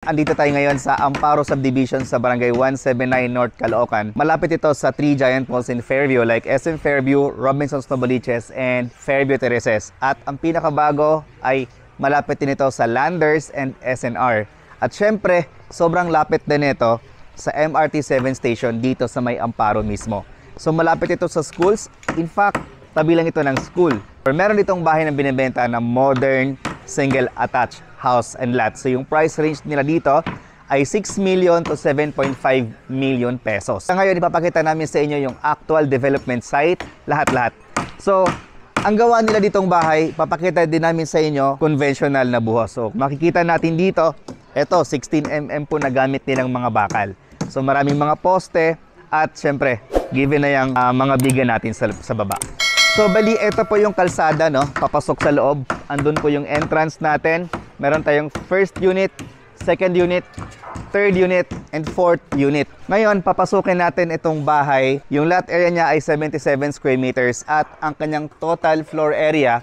Andito tayo ngayon sa Amparo Subdivision sa Barangay 179 North, Caloocan. Malapit ito sa 3 giant malls in Fairview like SM Fairview, Robinsons Novaliches, and Fairview Terraces. At ang pinakabago ay malapit din ito sa Landers and SNR. At syempre, sobrang lapit din ito sa MRT 7 station dito sa may Amparo mismo. So malapit ito sa schools. In fact, tabi lang ito ng school. Or meron ditong bahay na binibenta na modern single attached house and lot. So yung price range nila dito ay 6 million to 7.5 million pesos. So ngayon ipapakita namin sa inyo yung actual development site, lahat-lahat. So ang gawa nila ditong bahay, papakita din namin sa inyo conventional na buhos. So makikita natin dito, eto 16mm po na gamit nilang mga bakal. So maraming mga poste at syempre given na yung mga biga natin sa baba. So bali, ito po yung kalsada, no? Papasok sa loob. Andun po yung entrance natin. Meron tayong first unit, second unit, third unit, and fourth unit. Ngayon, papasukin natin itong bahay. Yung lot area niya ay 77 square meters at ang kanyang total floor area,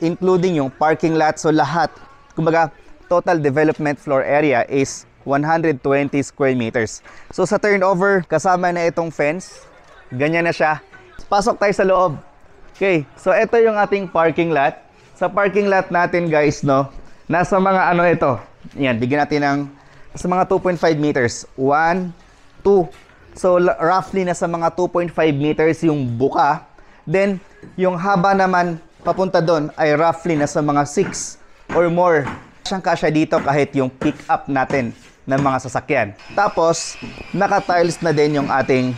including yung parking lot, so lahat, kumbaga, total development floor area is 120 square meters. So sa turnover, kasama na itong fence. Ganyan na siya. Pasok tayo sa loob. Okay, so ito yung ating parking lot. Sa parking lot natin guys, no, nasa mga ano ito. Yan, bigyan natin ng sa mga 2.5 meters. 1, 2. So roughly nasa mga 2.5 meters yung buka. Then yung haba naman papunta doon ay roughly nasa mga 6 or more. Siyang kasya dito kahit yung pick up natin ng mga sasakyan. Tapos naka-tiles na din yung ating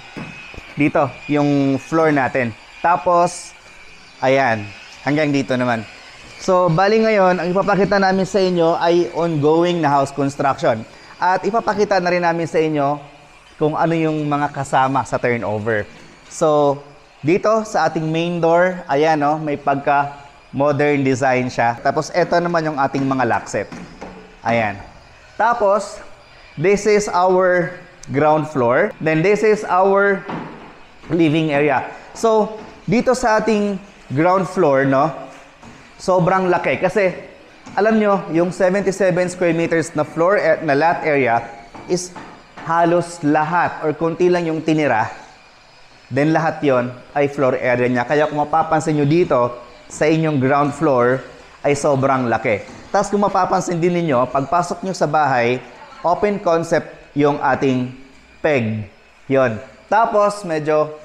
dito, yung floor natin. Tapos ayan, hanggang dito naman. So, bali ngayon, ang ipapakita namin sa inyo ay ongoing na house construction. At ipapakita na rin namin sa inyo kung ano yung mga kasama sa turnover. So, dito sa ating main door, ayan no, may pagka-modern design siya. Tapos, eto naman yung ating mga lockset. Ayan. Tapos, this is our ground floor. Then, this is our living area. So, dito sa ating ground floor, no, sobrang laki kasi alam nyo, yung 77 square meters na floor na lot area is halos lahat or konti lang yung tinira, then lahat yon ay floor area niya. Kaya kung mapapansin nyo dito sa inyong ground floor ay sobrang laki. Tapos kung mapapansin din ninyo, pagpasok nyo sa bahay, open concept yung ating peg yon. Tapos medyo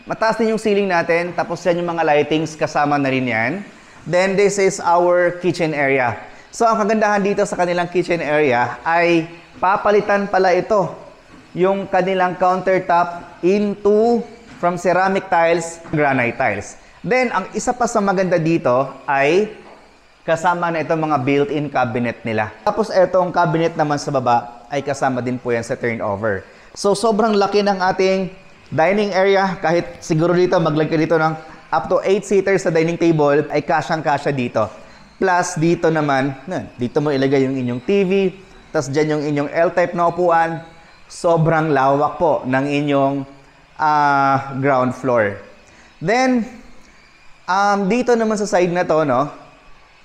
mataas din yung ceiling natin, tapos yan yung mga lightings, kasama na rin yan. Then this is our kitchen area. So ang kagandahan dito sa kanilang kitchen area ay papalitan pala ito yung kanilang countertop into from ceramic tiles, granite tiles. Then ang isa pa sa maganda dito ay kasama na itong mga built-in cabinet nila. Tapos itong cabinet naman sa baba ay kasama din po yan sa turnover. So sobrang laki ng ating dining area, kahit siguro dito maglagay dito ng up to 8 seaters sa dining table ay kasyang-kasya dito. Plus dito naman, dito mo ilagay yung inyong TV, tapos dyan yung inyong L-type na upuan. Sobrang lawak po ng inyong ground floor. Then dito naman sa side na to, no,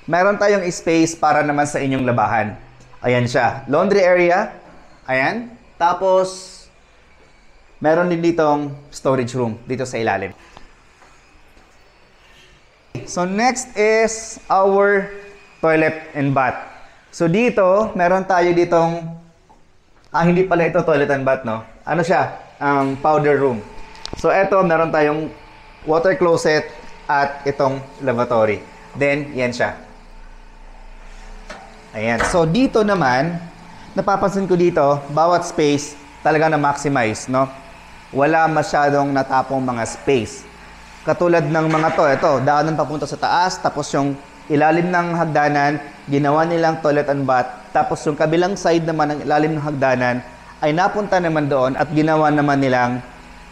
meron tayong space para naman sa inyong labahan. Ayan siya, laundry area. Ayan. Tapos meron din ditong storage room dito sa ilalim. So next is our toilet and bath. So dito, meron tayo ditong hindi pala ito toilet and bath, no? Ano siya? Powder room. So eto, meron tayong water closet at itong lavatory. Then, yan siya. Ayan. So dito naman, napapansin ko dito, bawat space talaga na maximize, no? Wala masyadong natapong mga space. Katulad ng mga to, ito, daanan papunta sa taas, tapos yung ilalim ng hagdanan, ginawa nilang toilet and bath, tapos yung kabilang side naman ng ilalim ng hagdanan, ay napunta naman doon at ginawa naman nilang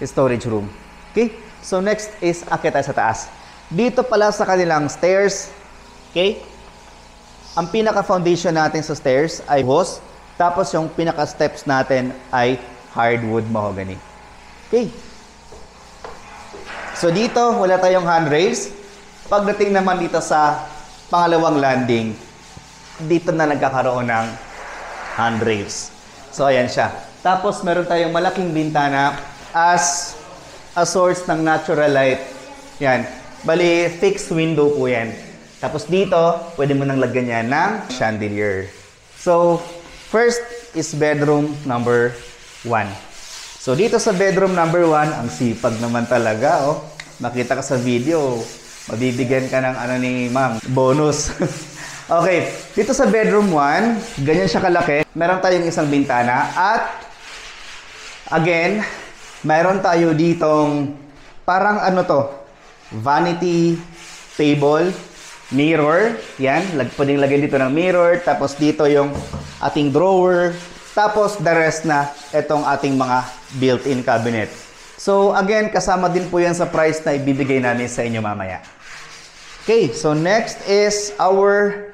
storage room. Okay? So next is akit tayo sa taas. Dito pala sa kanilang stairs, okay? Ang pinaka-foundation natin sa stairs ay hose, tapos yung pinaka-steps natin ay hardwood mahogany. Okay. So dito, wala tayong handrails. Pagdating naman dito sa pangalawang landing, dito na nagkakaroon ng handrails. So, ayan siya. Tapos, meron tayong malaking bintana as a source ng natural light. Yan. Bali, fixed window po yan. Tapos dito, pwede mo nang lagyan yan ng chandelier. So, first is bedroom number 1. So, dito sa bedroom number 1, ang sipag naman talaga, oh. Makita ka sa video, mabibigyan ka ng ano ni ma'am, bonus. Okay, dito sa bedroom 1, ganyan siya kalaki. Meron tayong isang bintana at again, meron tayo ditong parang ano to, vanity table, mirror. Yan, pwedeng lagyan dito ng mirror. Tapos dito yung ating drawer. Tapos the rest na itong ating mga built-in cabinet. So again, kasama din po yan sa price na ibibigay namin sa inyo mamaya. Okay, so next is our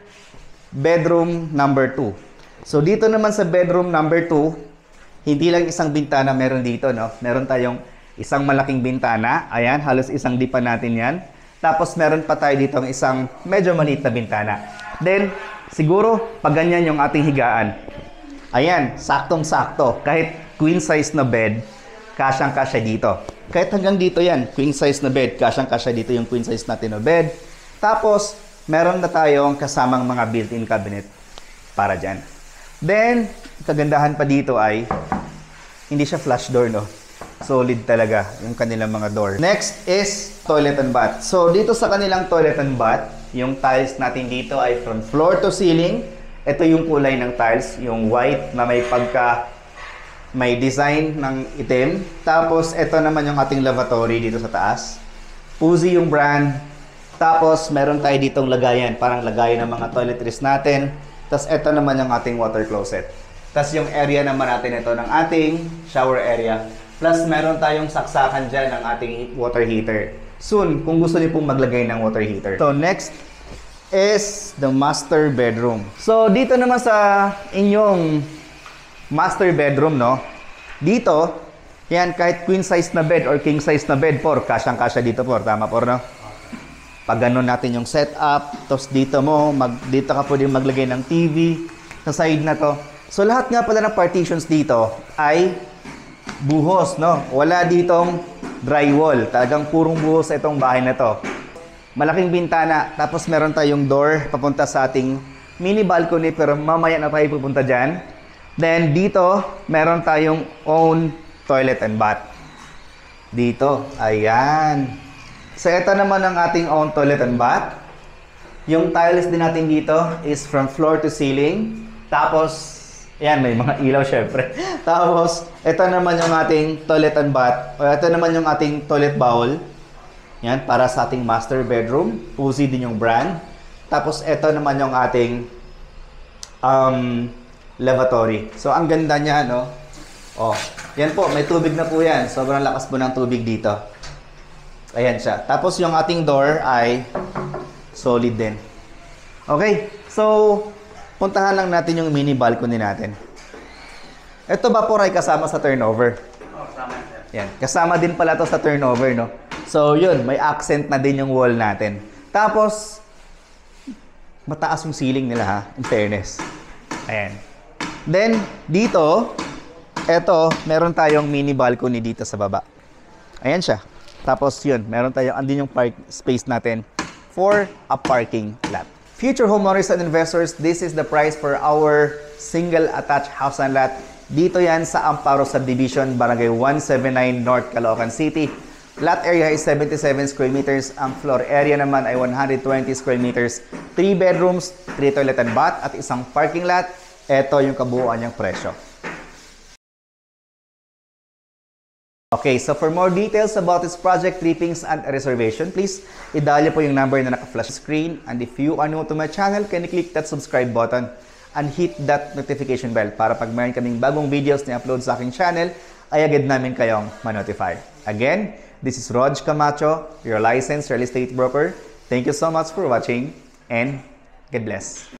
bedroom number 2. So dito naman sa bedroom number 2, hindi lang isang bintana meron dito, no? Meron tayong isang malaking bintana. Ayan, halos isang dipan natin yan. Tapos meron pa tayo dito ng isang medyo maliit na bintana. Then, siguro, pag ganyan yung ating higaan. Ayan, saktong-sakto. Kahit queen size na bed, kasyang-kasya dito. Kahit hanggang dito yan, queen size na bed, kasyang-kasya dito yung queen size natin na bed. Tapos, meron na tayong kasamang mga built-in cabinet para dyan. Then, kagandahan pa dito ay, hindi siya flush door, no? Solid talaga yung kanilang mga door. Next is toilet and bath. So, dito sa kanilang toilet and bath, yung tiles natin dito ay from floor to ceiling. Ito yung kulay ng tiles, yung white na may design ng itim. Tapos, ito naman yung ating lavatory dito sa taas. Puzi yung brand. Tapos, meron tayo ditong lagayan, parang lagayan ng mga toiletries natin. Tapos, ito naman yung ating water closet. Tapos, yung area naman natin ito ng ating shower area. Plus, meron tayong saksakan dyan ng ating water heater. Soon, kung gusto niyo pong maglagay ng water heater. So, next is the master bedroom. So, dito naman sa inyong master bedroom, no? Dito, yan, kahit queen size na bed or king size na bed, por, kasyang-kasya dito, por. Tama, por, no? Pag ganun natin yung setup, tapos dito dito ka pwede maglagay ng TV sa side na to. So, lahat nga pala ng partitions dito ay buhos, no? Wala ditong drywall. Talagang purong buhos itong bahay na to. Malaking bintana, tapos meron tayong door papunta sa ating mini balcony, pero mamaya na tayo pupunta dyan. Then, dito, meron tayong own toilet and bath. Dito, ayan. So, ito naman ang ating own toilet and bath. Yung tiles din natin dito is from floor to ceiling. Tapos, ayan, may mga ilaw syempre. Tapos, ito naman yung ating toilet and bath. O, ito naman yung ating toilet bowl. Yan, para sa ating master bedroom. Puzi din yung brand. Tapos, ito naman yung ating lavatory. So, ang ganda niya, no? Oh, yan po, may tubig na po yan. Sobrang lakas po ng tubig dito. Ayan siya. Tapos, yung ating door ay solid din. Okay, so, puntahan lang natin yung mini balcony natin. Ito ba po ay kasama sa turnover? Oo, kasama. Yan, kasama din pala to sa turnover, no? So, yun, may accent na din yung wall natin. Tapos, mataas yung ceiling nila, ha? In fairness. Ayan. Then, dito, eto, meron tayong mini balcony dito sa baba. Ayan siya. Tapos, yun, meron tayong, andin yung park space natin for a parking lot. Future homeowners and investors, this is the price for our single attached house and lot. Dito yan sa Amparo Subdivision, Barangay 179, North Caloocan City. Lot area is 77 square meters. Ang floor area naman ay 120 square meters. 3 bedrooms, 3 toilet and bath, at isang parking lot. Ito yung kabuuan niyang presyo. Okay, so for more details about this project, trippings, and reservation, please i-dial po yung number na naka-flash screen. And if you are new to my channel, can you click that subscribe button and hit that notification bell para pag mayroon kaming bagong videos na upload sa aking channel, ay agad namin kayong ma-notify. Again, this is Rog Camacho, your licensed real estate broker. Thank you so much for watching and God bless.